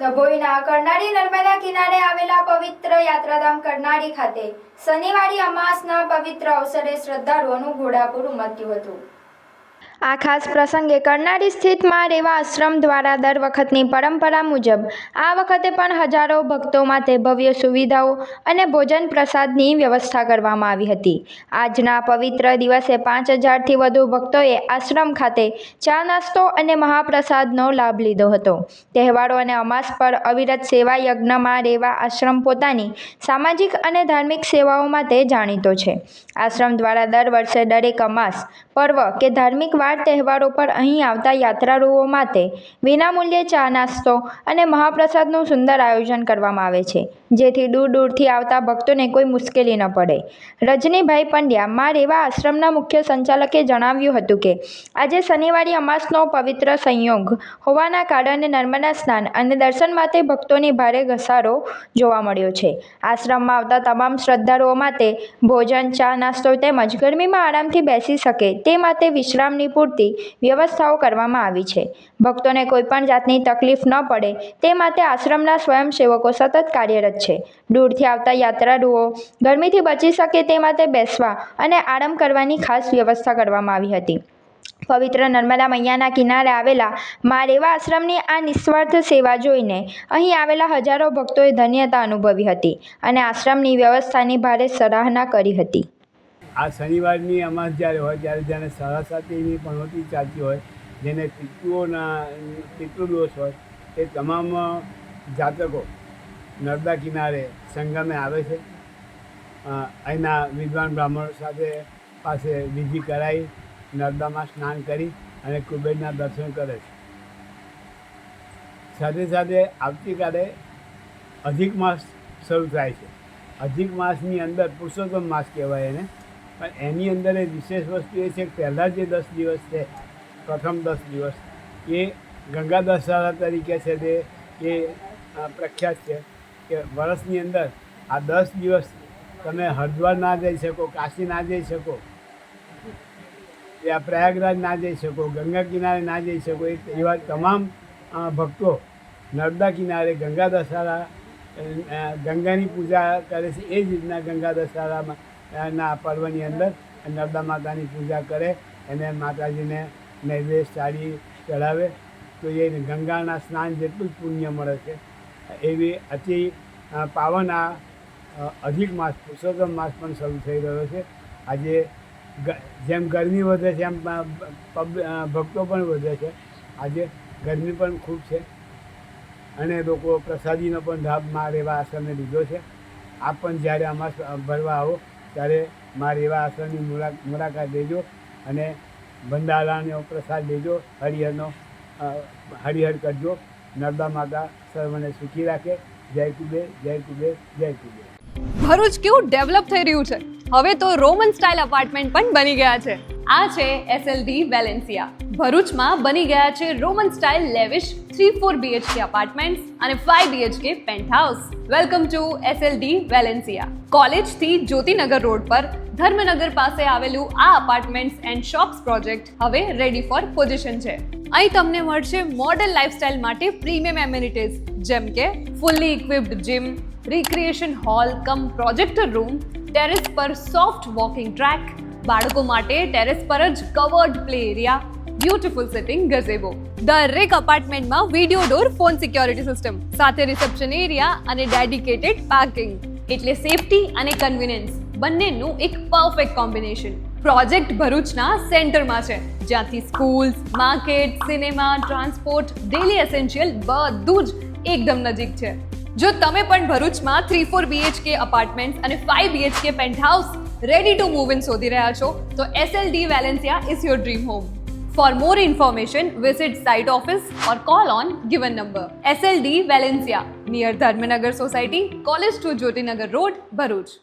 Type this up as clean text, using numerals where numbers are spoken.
ડભોઈના કરનાળી નર્મદા કિનારે આવેલા પવિત્ર યાત્રાધામ કરનાળી ખાતે શનિવારે અમાસના પવિત્ર અવસરે શ્રદ્ધાળુઓનું ઘોડાપૂર ઉમટ્યું હતું। આ ખાસ પ્રસંગે કરનાળી સ્થિત માં રેવા આશ્રમ દ્વારા દર વખતની પરંપરા મુજબ આ વખતે પણ હજારો ભક્તો માટે ભવ્ય સુવિધાઓ અને ભોજન પ્રસાદની વ્યવસ્થા કરવામાં આવી હતી। આજના પવિત્ર દિવસે 5000થી વધુ ભક્તોએ આશ્રમ ખાતે ચા નાસ્તો અને મહાપ્રસાદનો લાભ લીધો હતો। તહેવારો અને અમાસ પર અવિરત સેવા યજ્ઞમાં રેવા આશ્રમ પોતાની સામાજિક અને ધાર્મિક સેવાઓ માટે જાણીતો છે। આશ્રમ દ્વારા દર વર્ષે દરેક અમાસ પર્વ કે ધાર્મિક તહેવારો પર અહીં આવતા યાત્રાળુઓ માટે વિનામૂલ્યે ચા નાસ્તો અને મહાપ્રસાદનું સુંદર આયોજન કરવામાં આવે છે, જેથી દૂર દૂરથી આવતા ભક્તોને કોઈ મુશ્કેલી ન પડે। રજનીભાઈ પંડ્યા માં રેવા આશ્રમના મુખ્ય સંચાલકે જણાવ્યું હતું કે આજે શનિવારે અમાસનો પવિત્ર સંયોગ હોવાના કારણે નર્મદા સ્નાન અને દર્શન માટે ભક્તોની ભારે ઘસારો જોવા મળ્યો છે। આશ્રમમાં આવતા તમામ શ્રદ્ધાળુઓ માટે ભોજન, ચા નાસ્તો તેમજ ગરમીમાં આરામથી બેસી શકે તે માટે વિશ્રામની પૂરતી વ્યવસ્થાઓ કરવામાં આવી છે। ભક્તોને કોઈપણ જાતની તકલીફ ન પડે તે માટે આશ્રમના સ્વયંસેવકો સતત કાર્યરત છે। દૂરથી આવતા યાત્રાળુઓ ગરમીથી બચી શકે તે માટે બેસવા અને આરામ કરવાની ખાસ વ્યવસ્થા કરવામાં આવી હતી। પવિત્ર નર્મદા મૈયાના કિનારે આવેલા માં રેવા આશ્રમની આ નિસ્વાર્થ સેવા જોઈને અહીં આવેલા હજારો ભક્તોએ ધન્યતા અનુભવી હતી અને આશ્રમની વ્યવસ્થાની ભારે સરાહના કરી હતી। આ શનિવારની અમાસ જ્યારે હોય ત્યારે જેને 7:30ની પનોતી ચાલતી હોય, જેને પિતૃદોષ હોય, એ તમામ જાતકો નર્મદા કિનારે સંગમે આવે છે। અહીંના વિદ્વાન બ્રાહ્મણો પાસે વિધિ કરાવી નર્મદામાં સ્નાન કરી અને કુબેરના દર્શન કરે છે। સાથે સાથે આવતીકાલે અધિક માસ શરૂ થાય છે। અધિક માસની અંદર પુરુષોત્તમ માસ કહેવાય એને, પણ એની અંદર વિશેષ વસ્તુ એ છે કે પહેલાં જે 10 દિવસ છે, પ્રથમ 10 દિવસ એ ગંગા દશહરા તરીકે છે તે એ પ્રખ્યાત છે કે વર્ષની અંદર આ 10 દિવસ તમે હરિદ્વાર ના જઈ શકો, કાશી ના જઈ શકો, યા પ્રયાગરાજ ના જઈ શકો, ગંગા કિનારે ના જઈ શકો, એવા તમામ ભક્તો નર્મદા કિનારે ગંગા દશહરા ગંગાની પૂજા કરે છે। એ જ રીતના ગંગા દશહરામાં ના પર્વની અંદર નર્મદા માતાની પૂજા કરે અને માતાજીને નૈવેદ્ય સાડી ચડાવે તો એ ગંગાના સ્નાન જેટલું જ પુણ્ય મળે છે। એવી અતિ પાવન આ અધિક માસ પુરુષોત્તમ માસ પણ શરૂ થઈ રહ્યો છે। આજે જેમ ગરમી વધે છે એમ ભક્તો પણ વધે છે। આજે ગરમી પણ ખૂબ છે અને લોકો પ્રસાદીનો પણ લાભ માં રેવા આશ્રમે લીધો છે। આપ પણ જ્યારે અમાસ ભરવા આવો ત્યારે માં રેવા આશ્રમની મુલાકાત લેજો અને ભંડારાનો પ્રસાદ લેજો, હરિહર કરજો। નર્મદા માતા સર્વને સુખી રાખે। જય કુબેર, જય કુબેર, જય કુબેર। ભરૂચ કેવું ડેવલપ થઈ રહ્યું છે! હવે તો રોમન સ્ટાઇલ અપાર્ટમેન્ટ પણ બની ગયા છે। આ છે SLD વેલેન્સિયા। ભરૂચમાં બની ગયા છે Roman style lavish 3-4 BHK apartments અને 5 BHK penthouse. Welcome to SLD Valencia. કોલેજથી જ્યોતિનગર રોડ પર ધર્મનગર પાસે આવેલું આ અપાર્ટમેન્ટ્સ એન્ડ શોપ્સ પ્રોજેક્ટ હવે રેડી ફોર પોઝિશન છે। અહીં તમને મળશે મોડર્ન લાઇફસ્ટાઇલ માટે પ્રીમિયમ એમ્યુનિટીઝ જેમ કે fully equipped gym, recreation hall cum projector room, terrace પર સોફ્ટ વોકિંગ ટ્રેક, બાળકો માટે ટેરેસ પર જ covered play area, beautiful sitting gazebo. દરેક અપાર્ટમેન્ટમાં video door phone security system સાથે રિસેપ્શન એરિયા અને ડેડિકેટેડ પાર્કિંગ, એટલે સેફટી અને કન્વીનિયન્સ બંનેનું એક પરફેક્ટ કોમ્બિનેશન। પ્રોજેક્ટ ભરૂચના સેન્ટરમાં છે, જ્યાંથી schools, market, cinema, transport, daily essential બધું જ એકદમ નજીક છે। જો તમે પણ ભરૂચમાં 3-4 BHK અપાર્ટમેન્ટ્સ અને 5 BHK penthouse ready to move in શોધી રહ્યા છો તો SLD Valencia is your dream home. For more information, visit site office or call on given number. SLD Valencia, near Dharmanagar Society, College to Jyotinagar Road, Bharuch.